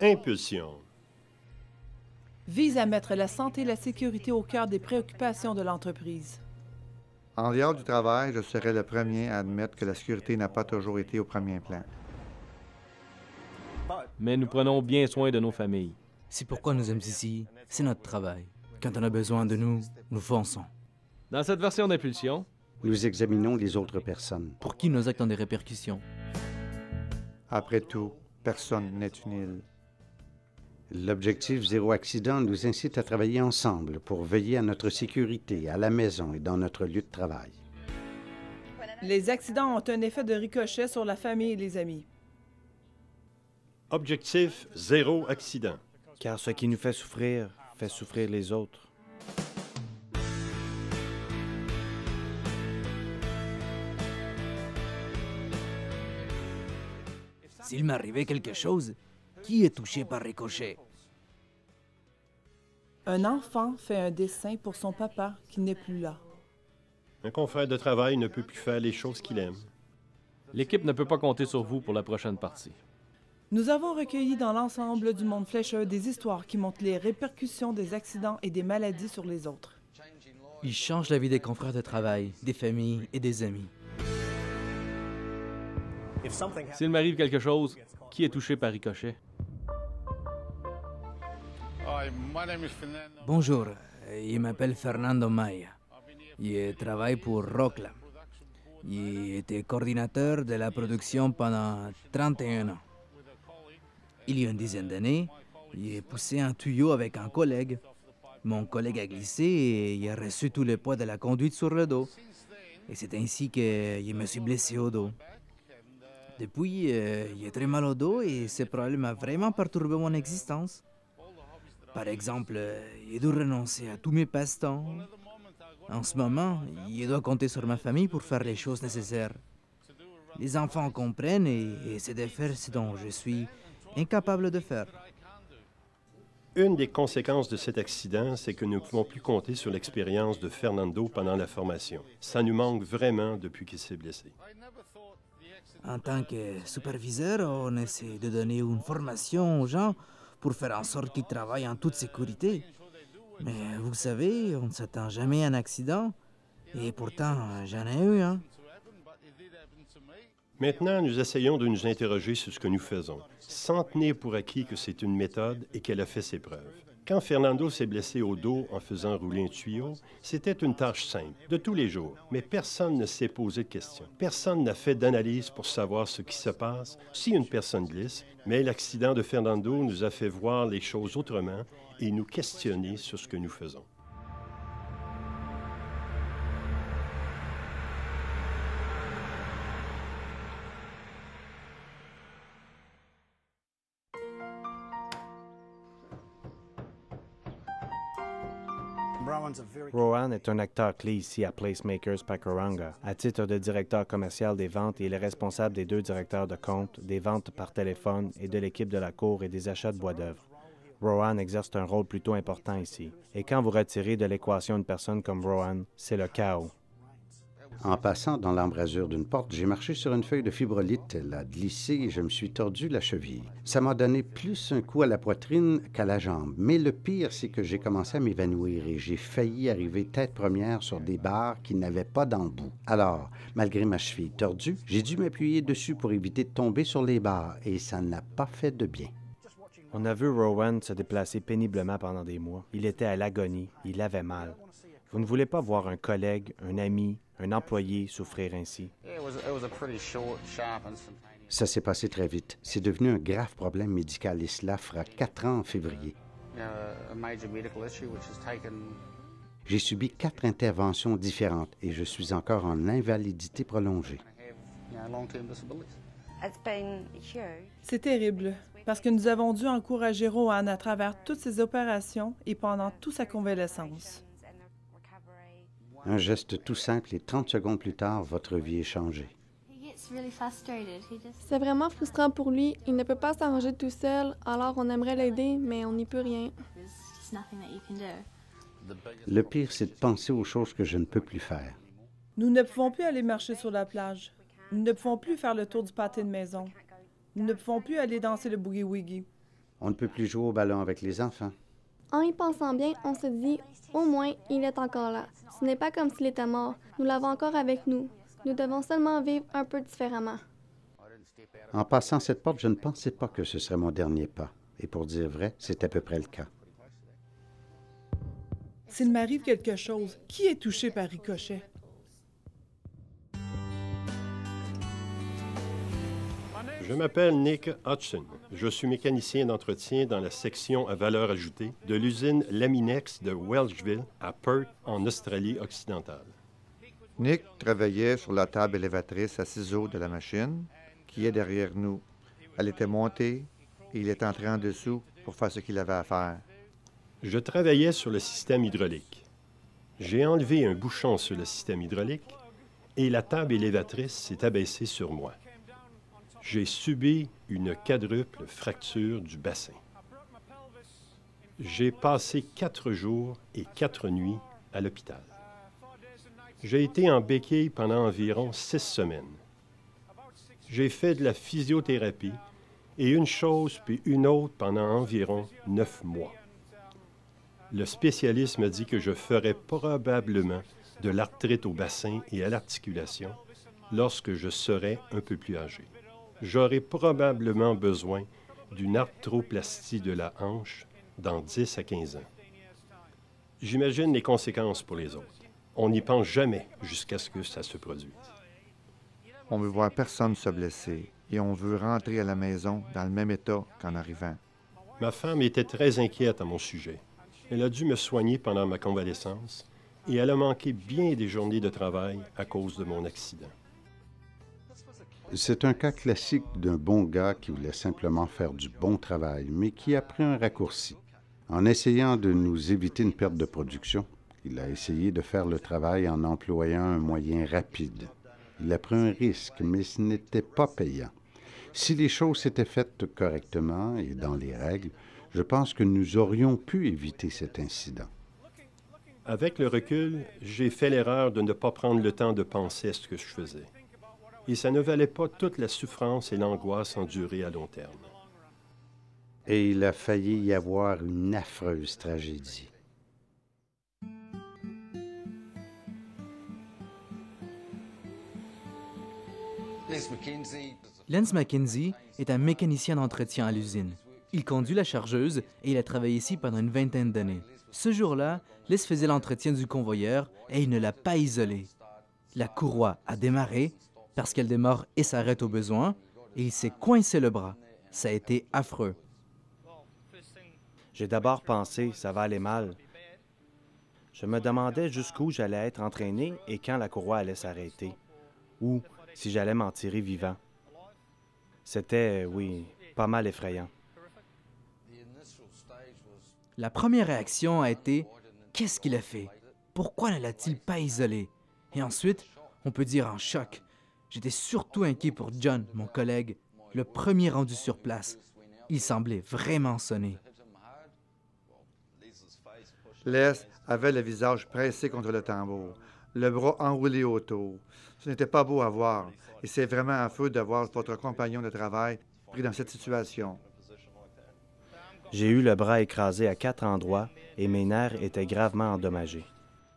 Impulsion. Vise à mettre la santé et la sécurité au cœur des préoccupations de l'entreprise. En dehors du travail, je serai le premier à admettre que la sécurité n'a pas toujours été au premier plan. Mais nous prenons bien soin de nos familles. C'est pourquoi nous sommes ici. C'est notre travail. Quand on a besoin de nous, nous fonçons. Dans cette version d'impulsion, nous examinons les autres personnes. Pour qui nos actes ont des répercussions? Après tout, personne n'est une île. L'objectif zéro accident nous incite à travailler ensemble pour veiller à notre sécurité, à la maison et dans notre lieu de travail. Les accidents ont un effet de ricochet sur la famille et les amis. Objectif zéro accident. Car ce qui nous fait souffrir les autres. S'il m'arrivait quelque chose, qui est touché par ricochet? Un enfant fait un dessin pour son papa qui n'est plus là. Un confrère de travail ne peut plus faire les choses qu'il aime. l'équipe ne peut pas compter sur vous pour la prochaine partie. Nous avons recueilli dans l'ensemble du monde Fleischer des histoires qui montrent les répercussions des accidents et des maladies sur les autres. Il change la vie des confrères de travail, des familles et des amis. S'il m'arrive quelque chose, qui est touché par ricochet? Bonjour, il m'appelle Fernando Maya. Il travaille pour Rocla. Il était coordinateur de la production pendant 31 ans. Il y a une dizaine d'années, il a poussé un tuyau avec un collègue. Mon collègue a glissé et il a reçu tout le poids de la conduite sur le dos. Et c'est ainsi qu'il me suis blessé au dos. Depuis, il est très mal au dos et ce problème a vraiment perturbé mon existence. Par exemple, il doit renoncer à tous mes passe-temps. En ce moment, il doit compter sur ma famille pour faire les choses nécessaires. Les enfants comprennent et c'est de faire ce dont je suis incapable de faire. Une des conséquences de cet accident, c'est que nous ne pouvons plus compter sur l'expérience de Fernando pendant la formation. Ça nous manque vraiment depuis qu'il s'est blessé. En tant que superviseur, on essaie de donner une formation aux gens pour faire en sorte qu'ils travaillent en toute sécurité. Mais vous savez, on ne s'attend jamais à un accident. Et pourtant, j'en ai eu un. Maintenant, nous essayons de nous interroger sur ce que nous faisons, sans tenir pour acquis que c'est une méthode et qu'elle a fait ses preuves. Quand Fernando s'est blessé au dos en faisant rouler un tuyau, c'était une tâche simple, de tous les jours, mais personne ne s'est posé de questions. Personne n'a fait d'analyse pour savoir ce qui se passe si une personne glisse, mais l'accident de Fernando nous a fait voir les choses autrement et nous questionner sur ce que nous faisons. Rowan est un acteur clé ici à Placemakers Pakuranga. À titre de directeur commercial des ventes, il est responsable des 2 directeurs de compte, des ventes par téléphone et de l'équipe de la cour et des achats de bois d'œuvre. Rowan exerce un rôle plutôt important ici. Et quand vous retirez de l'équation une personne comme Rowan, c'est le chaos. En passant dans l'embrasure d'une porte, j'ai marché sur une feuille de fibrolite. Elle a glissé et je me suis tordu la cheville. Ça m'a donné plus un coup à la poitrine qu'à la jambe. Mais le pire, c'est que j'ai commencé à m'évanouir et j'ai failli arriver tête première sur des barres qui n'avaient pas d'embout. Alors, malgré ma cheville tordue, j'ai dû m'appuyer dessus pour éviter de tomber sur les barres et ça n'a pas fait de bien. On a vu Rowan se déplacer péniblement pendant des mois. Il était à l'agonie, il avait mal. Vous ne voulez pas voir un collègue, un ami, un employé souffrir ainsi. Ça s'est passé très vite. C'est devenu un grave problème médical et cela fera 4 ans en février. J'ai subi 4 interventions différentes et je suis encore en invalidité prolongée. C'est terrible, parce que nous avons dû encourager Rowan à travers toutes ses opérations et pendant toute sa convalescence. Un geste tout simple et 30 secondes plus tard, votre vie est changée. C'est vraiment frustrant pour lui. Il ne peut pas s'arranger tout seul, alors on aimerait l'aider, mais on n'y peut rien. Le pire, c'est de penser aux choses que je ne peux plus faire. Nous ne pouvons plus aller marcher sur la plage. Nous ne pouvons plus faire le tour du pâté de maison. Nous ne pouvons plus aller danser le boogie-woogie. On ne peut plus jouer au ballon avec les enfants. En y pensant bien, on se dit, au moins, il est encore là. Ce n'est pas comme s'il était mort. Nous l'avons encore avec nous. Nous devons seulement vivre un peu différemment. En passant cette porte, je ne pensais pas que ce serait mon dernier pas. Et pour dire vrai, c'est à peu près le cas. S'il m'arrive quelque chose, qui est touché par ricochet? Je m'appelle Nick Hudson. Je suis mécanicien d'entretien dans la section à valeur ajoutée de l'usine Laminex de Welshville à Perth, en Australie-Occidentale. Nick travaillait sur la table élévatrice à ciseaux de la machine qui est derrière nous. Elle était montée et il est entré en dessous pour faire ce qu'il avait à faire. Je travaillais sur le système hydraulique. J'ai enlevé un bouchon sur le système hydraulique et la table élévatrice s'est abaissée sur moi. J'ai subi une quadruple fracture du bassin. J'ai passé 4 jours et 4 nuits à l'hôpital. J'ai été en béquille pendant environ 6 semaines. J'ai fait de la physiothérapie et une chose puis une autre pendant environ 9 mois. Le spécialiste m'a dit que je ferais probablement de l'arthrite au bassin et à l'articulation lorsque je serais un peu plus âgé. J'aurai probablement besoin d'une arthroplastie de la hanche dans 10 à 15 ans. J'imagine les conséquences pour les autres. On n'y pense jamais jusqu'à ce que ça se produise. On veut voir personne se blesser et on veut rentrer à la maison dans le même état qu'en arrivant. Ma femme était très inquiète à mon sujet. Elle a dû me soigner pendant ma convalescence et elle a manqué bien des journées de travail à cause de mon accident. C'est un cas classique d'un bon gars qui voulait simplement faire du bon travail, mais qui a pris un raccourci. En essayant de nous éviter une perte de production, il a essayé de faire le travail en employant un moyen rapide. Il a pris un risque, mais ce n'était pas payant. Si les choses s'étaient faites correctement et dans les règles, je pense que nous aurions pu éviter cet incident. Avec le recul, j'ai fait l'erreur de ne pas prendre le temps de penser à ce que je faisais. Et ça ne valait pas toute la souffrance et l'angoisse endurée à long terme. Et il a failli y avoir une affreuse tragédie. Lance McKenzie est un mécanicien d'entretien à l'usine. Il conduit la chargeuse et il a travaillé ici pendant une vingtaine d'années. Ce jour-là, Les faisait l'entretien du convoyeur et il ne l'a pas isolé. La courroie a démarré parce qu'elle démarre et s'arrête au besoin et il s'est coincé le bras. Ça a été affreux. J'ai d'abord pensé, ça va aller mal. Je me demandais jusqu'où j'allais être entraîné et quand la courroie allait s'arrêter. Ou si j'allais m'en tirer vivant. C'était, oui, pas mal effrayant. La première réaction a été « Qu'est-ce qu'il a fait? Pourquoi ne l'a-t-il pas isolé? » Et ensuite, on peut dire en choc. J'étais surtout inquiet pour John, mon collègue, le premier rendu sur place. Il semblait vraiment sonné. Les avait le visage pressé contre le tambour, le bras enroulé autour. Ce n'était pas beau à voir, et c'est vraiment affreux de voir votre compagnon de travail pris dans cette situation. J'ai eu le bras écrasé à 4 endroits et mes nerfs étaient gravement endommagés.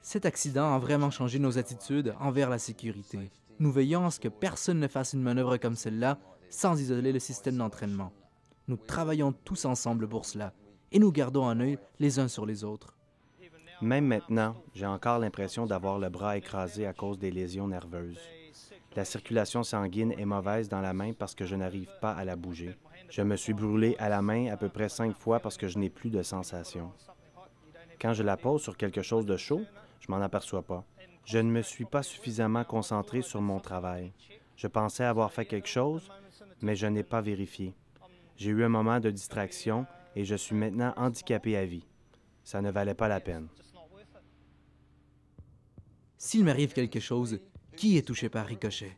Cet accident a vraiment changé nos attitudes envers la sécurité. Nous veillons à ce que personne ne fasse une manœuvre comme celle-là sans isoler le système d'entraînement. Nous travaillons tous ensemble pour cela et nous gardons un œil les uns sur les autres. Même maintenant, j'ai encore l'impression d'avoir le bras écrasé à cause des lésions nerveuses. La circulation sanguine est mauvaise dans la main parce que je n'arrive pas à la bouger. Je me suis brûlé à la main à peu près 5 fois parce que je n'ai plus de sensation. Quand je la pose sur quelque chose de chaud, je m'en aperçois pas. Je ne me suis pas suffisamment concentré sur mon travail. Je pensais avoir fait quelque chose, mais je n'ai pas vérifié. J'ai eu un moment de distraction et je suis maintenant handicapé à vie. Ça ne valait pas la peine. S'il m'arrive quelque chose, qui est touché par ricochet?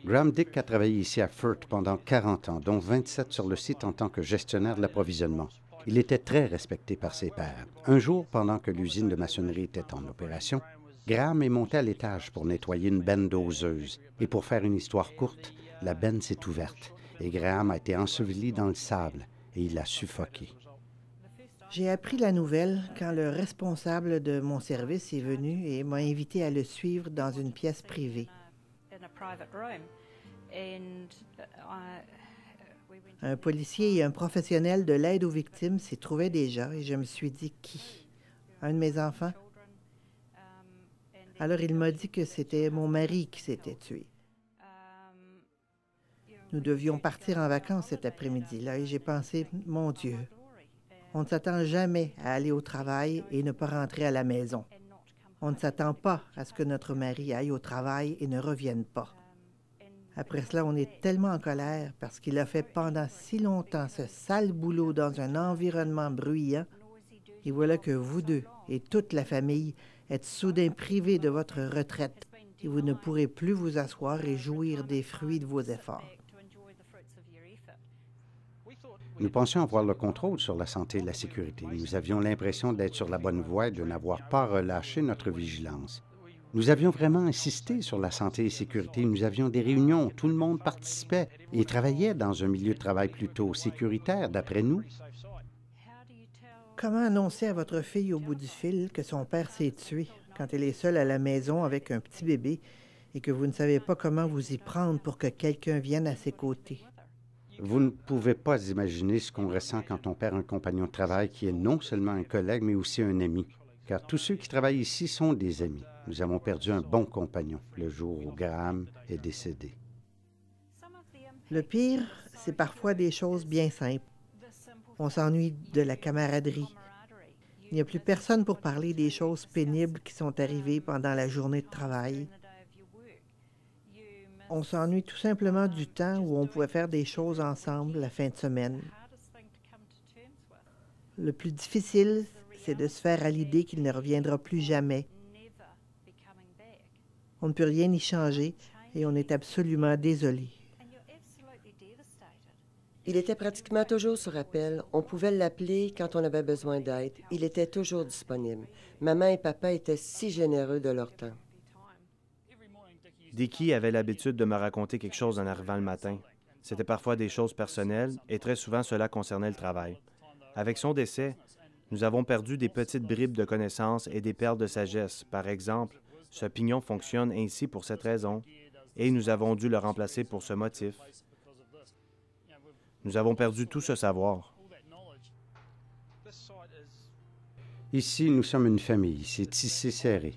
Graham Dick a travaillé ici à Furt pendant 40 ans, dont 27 sur le site en tant que gestionnaire de l'approvisionnement. Il était très respecté par ses pairs. Un jour, pendant que l'usine de maçonnerie était en opération, Graham est monté à l'étage pour nettoyer une benne doseuse. Et pour faire une histoire courte, la benne s'est ouverte et Graham a été enseveli dans le sable et il a suffoqué. J'ai appris la nouvelle quand le responsable de mon service est venu et m'a invité à le suivre dans une pièce privée. Un policier et un professionnel de l'aide aux victimes s'y trouvaient déjà et je me suis dit qui? Un de mes enfants? Alors il m'a dit que c'était mon mari qui s'était tué. Nous devions partir en vacances cet après-midi-là et j'ai pensé, mon Dieu, on ne s'attend jamais à aller au travail et ne pas rentrer à la maison. On ne s'attend pas à ce que notre mari aille au travail et ne revienne pas. Après cela, on est tellement en colère parce qu'il a fait pendant si longtemps ce sale boulot dans un environnement bruyant. Et voilà que vous deux et toute la famille êtes soudain privés de votre retraite et vous ne pourrez plus vous asseoir et jouir des fruits de vos efforts. Nous pensions avoir le contrôle sur la santé et la sécurité. Nous avions l'impression d'être sur la bonne voie et de n'avoir pas relâché notre vigilance. Nous avions vraiment insisté sur la santé et la sécurité. Nous avions des réunions, tout le monde participait et travaillait dans un milieu de travail plutôt sécuritaire, d'après nous. Comment annoncer à votre fille au bout du fil que son père s'est tué quand elle est seule à la maison avec un petit bébé et que vous ne savez pas comment vous y prendre pour que quelqu'un vienne à ses côtés? Vous ne pouvez pas imaginer ce qu'on ressent quand on perd un compagnon de travail qui est non seulement un collègue, mais aussi un ami. Car tous ceux qui travaillent ici sont des amis. Nous avons perdu un bon compagnon le jour où Graham est décédé. Le pire, c'est parfois des choses bien simples. On s'ennuie de la camaraderie. Il n'y a plus personne pour parler des choses pénibles qui sont arrivées pendant la journée de travail. On s'ennuie tout simplement du temps où on pouvait faire des choses ensemble la fin de semaine. Le plus difficile, c'est de se faire à l'idée qu'il ne reviendra plus jamais. On ne peut rien y changer et on est absolument désolé. Il était pratiquement toujours sur appel. On pouvait l'appeler quand on avait besoin d'aide. Il était toujours disponible. Maman et papa étaient si généreux de leur temps. Dickie avait l'habitude de me raconter quelque chose en arrivant le matin. C'était parfois des choses personnelles et très souvent cela concernait le travail. Avec son décès, nous avons perdu des petites bribes de connaissances et des perles de sagesse. Par exemple, ce pignon fonctionne ainsi pour cette raison et nous avons dû le remplacer pour ce motif. Nous avons perdu tout ce savoir. Ici, nous sommes une famille, c'est tissé serré.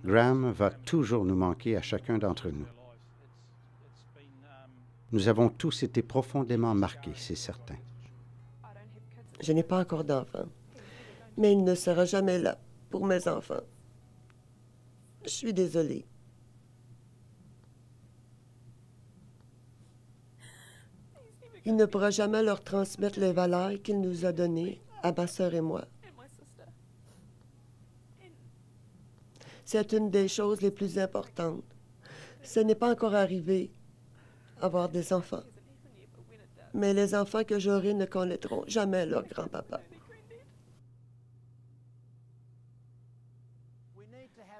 Graham va toujours nous manquer à chacun d'entre nous. Nous avons tous été profondément marqués, c'est certain. Je n'ai pas encore d'enfant, mais il ne sera jamais là pour mes enfants. Je suis désolée. Il ne pourra jamais leur transmettre les valeurs qu'il nous a données à ma sœur et moi. C'est une des choses les plus importantes. Ce n'est pas encore arrivé, avoir des enfants. Mais les enfants que j'aurai ne connaîtront jamais leur grand-papa.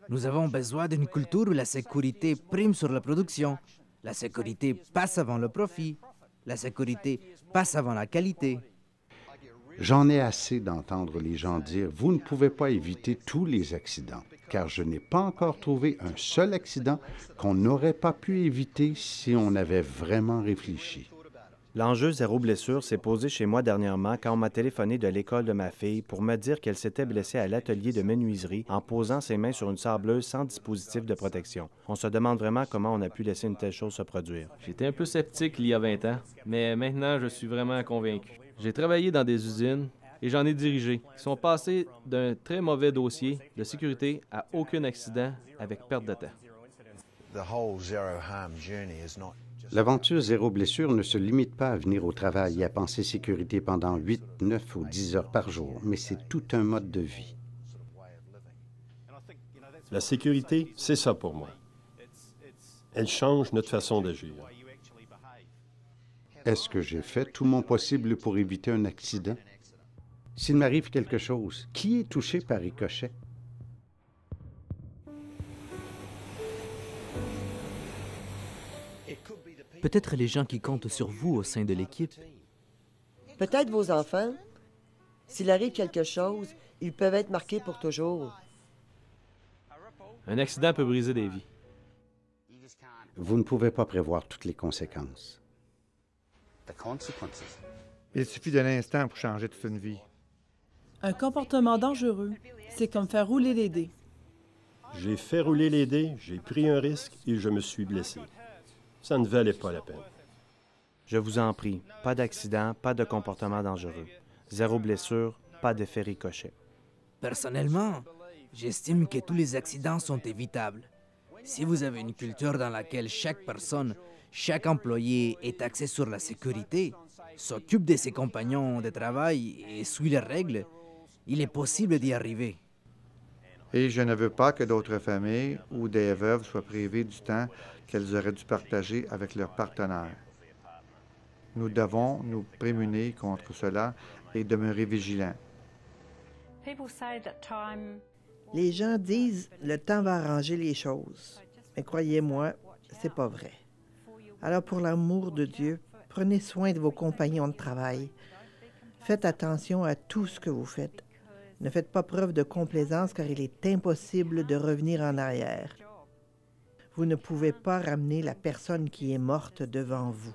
Nous avons besoin d'une culture où la sécurité prime sur la production. La sécurité passe avant le profit. La sécurité passe avant la qualité. J'en ai assez d'entendre les gens dire « Vous ne pouvez pas éviter tous les accidents », car je n'ai pas encore trouvé un seul accident qu'on n'aurait pas pu éviter si on avait vraiment réfléchi. L'enjeu zéro blessure s'est posé chez moi dernièrement quand on m'a téléphoné de l'école de ma fille pour me dire qu'elle s'était blessée à l'atelier de menuiserie en posant ses mains sur une sableuse sans dispositif de protection. On se demande vraiment comment on a pu laisser une telle chose se produire. J'étais un peu sceptique il y a 20 ans, mais maintenant je suis vraiment convaincu. J'ai travaillé dans des usines et j'en ai dirigé. Ils sont passés d'un très mauvais dossier de sécurité à aucun accident avec perte de temps. L'aventure zéro blessure ne se limite pas à venir au travail et à penser sécurité pendant 8, 9 ou 10 heures par jour, mais c'est tout un mode de vie. La sécurité, c'est ça pour moi. Elle change notre façon d'agir. Est-ce que j'ai fait tout mon possible pour éviter un accident? S'il m'arrive quelque chose, qui est touché par ricochet? Peut-être les gens qui comptent sur vous au sein de l'équipe. Peut-être vos enfants. S'il arrive quelque chose, ils peuvent être marqués pour toujours. Un accident peut briser des vies. Vous ne pouvez pas prévoir toutes les conséquences. Il suffit d'un instant pour changer toute une vie. Un comportement dangereux, c'est comme faire rouler les dés. J'ai fait rouler les dés, j'ai pris un risque et je me suis blessé. Ça ne valait pas la peine. Je vous en prie, pas d'accident, pas de comportement dangereux. 0 blessure, pas d'effet ricochet. Personnellement, j'estime que tous les accidents sont évitables. Si vous avez une culture dans laquelle chaque personne, chaque employé est axé sur la sécurité, s'occupe de ses compagnons de travail et suit les règles, il est possible d'y arriver. Et je ne veux pas que d'autres familles ou des veuves soient privées du temps qu'elles auraient dû partager avec leurs partenaires. Nous devons nous prémunir contre cela et demeurer vigilants. Les gens disent « le temps va arranger les choses ». Mais croyez-moi, c'est pas vrai. Alors pour l'amour de Dieu, prenez soin de vos compagnons de travail. Faites attention à tout ce que vous faites. Ne faites pas preuve de complaisance car il est impossible de revenir en arrière. Vous ne pouvez pas ramener la personne qui est morte devant vous.